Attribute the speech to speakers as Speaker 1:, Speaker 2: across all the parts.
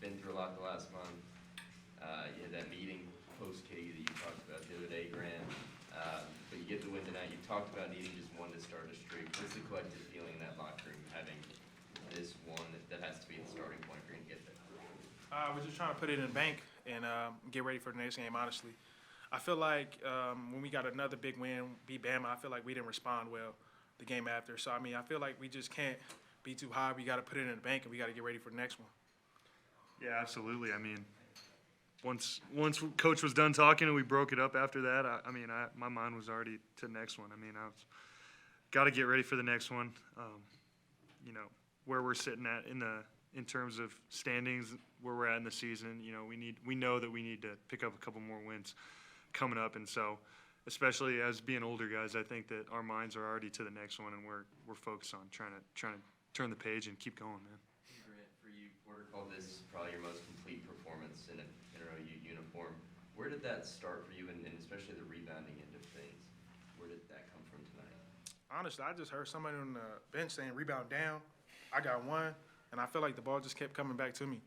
Speaker 1: been through a lot the last month. You had that meeting post-KU that you talked about the other day, Grant. But you get the win tonight. You talked about needing just one to start a streak. What's the collective feeling in that locker room, having this one that has to be the starting point for you to get there?
Speaker 2: We're just trying to put it in the bank and get ready for the next game, honestly. I feel like when we got another big win, beat Bama, I feel like we didn't respond well the game after. So, I mean, I feel like we just can't be too high. We got to put it in the bank, and we got to get ready for the next one.
Speaker 3: Yeah, absolutely. I mean, once Coach was done talking and we broke it up after that, my mind was already to the next one. I mean, I was got to get ready for the next one. Where we're sitting at in terms of standings, where we're at in the season, we know that we need to pick up a couple more wins coming up, and so especially as being older guys, I think that our minds are already to the next one, and we're focused on trying to turn the page and keep going, man.
Speaker 1: Grant, for you, Porter called this probably your most complete performance in an OU uniform. Where did that start for you, and especially the rebounding end of things? Where did that come from tonight?
Speaker 2: Honestly, I just heard somebody on the bench saying rebound down. I got one, and I feel like the ball just kept coming back to me.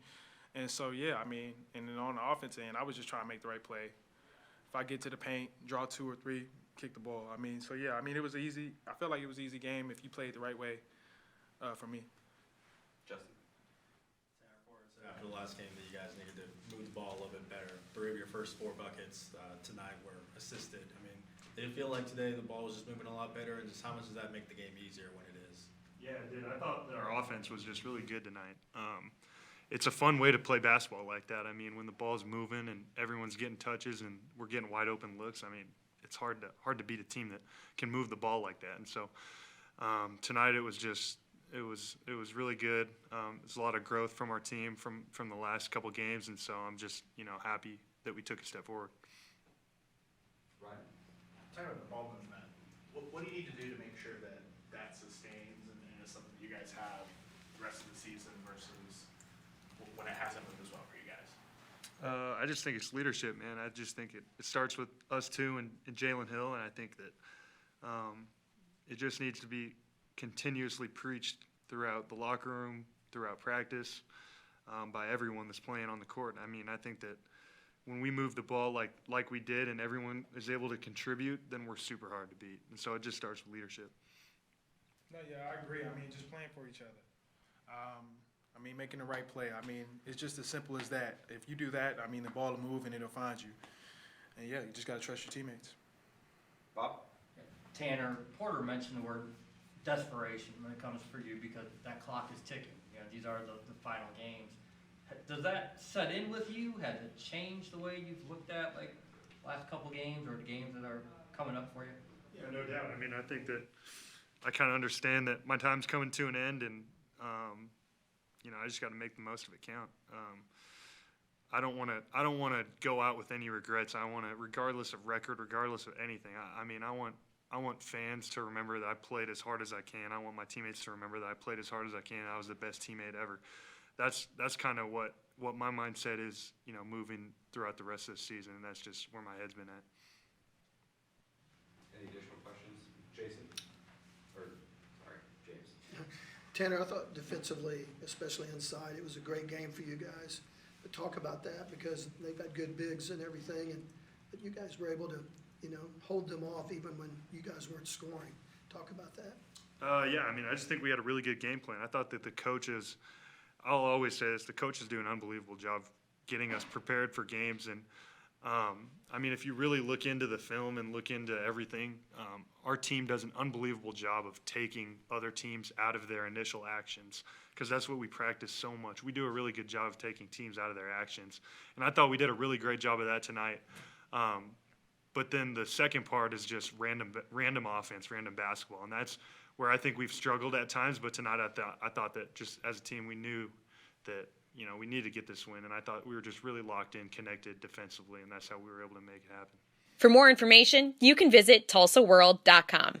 Speaker 2: And so, yeah, I mean, and then on the offense end, I was just trying to make the right play. If I get to the paint, draw 2 or 3, kick the ball. I mean, so, yeah, I mean, it was easy. I felt like it was an easy game if you played the right way for me.
Speaker 1: Justin?
Speaker 4: After the last game that you guys needed to move the ball a little bit better. 3 of your first 4 buckets tonight were assisted. I mean, did it feel like today the ball was just moving a lot better, and just how much does that make the game easier when it is?
Speaker 3: Yeah, it did. I thought that our offense was just really good tonight. It's a fun way to play basketball like that. I mean, when the ball's moving and everyone's getting touches and we're getting wide open looks, I mean, it's hard to beat a team that can move the ball like that. And so tonight it was really good. There's a lot of growth from our team from the last couple games, and so I'm just happy that we took a step forward.
Speaker 1: Ryan?
Speaker 5: Talking about the ball movement, what do you need to do to make sure that sustains and is something that you guys have the rest of the season versus when it hasn't moved as well for you guys?
Speaker 3: I just think it's leadership, man. I just think it starts with us two and Jalen Hill, and I think that it just needs to be continuously preached throughout the locker room, throughout practice, by everyone that's playing on the court. I mean, I think that when we move the ball like we did and everyone is able to contribute, then we're super hard to beat. And so it just starts with leadership.
Speaker 2: No, yeah, I agree. I mean, just playing for each other. I mean, making the right play. I mean, it's just as simple as that. If you do that, I mean, the ball will move and it'll find you. And, yeah, you just got to trust your teammates.
Speaker 1: Bob?
Speaker 6: Tanner, Porter mentioned the word desperation when it comes for you because that clock is ticking. These are the final games. Does that set in with you? Has it changed the way you've looked at, like, last couple games or the games that are coming up for you?
Speaker 3: Yeah, no doubt. I mean, I think that I kind of understand that my time's coming to an end, and I just got to make the most of it count. I don't want to go out with any regrets. I want to, regardless of record, regardless of anything. I want fans to remember that I played as hard as I can. I want my teammates to remember that I played as hard as I can. I was the best teammate ever. That's kind of what my mindset is, moving throughout the rest of the season, and that's just where my head's been at.
Speaker 1: Any additional questions? Jason? James?
Speaker 7: Tanner, I thought defensively, especially inside, it was a great game for you guys. But talk about that because they've got good bigs and everything, but you guys were able to, hold them off even when you guys weren't scoring. Talk about that.
Speaker 3: Yeah, I mean, I just think we had a really good game plan. I thought that the coaches, I'll always say this, the coaches do an unbelievable job getting us prepared for games. And, I mean, if you really look into the film and look into everything, our team does an unbelievable job of taking other teams out of their initial actions because that's what we practice so much. We do a really good job of taking teams out of their actions. And I thought we did a really great job of that tonight. But then the second part is just random offense, random basketball. And that's where I think we've struggled at times. But tonight I thought that just as a team we knew that, we needed to get this win. And I thought we were just really locked in, connected defensively, and that's how we were able to make it happen.
Speaker 8: For more information, you can visit TulsaWorld.com.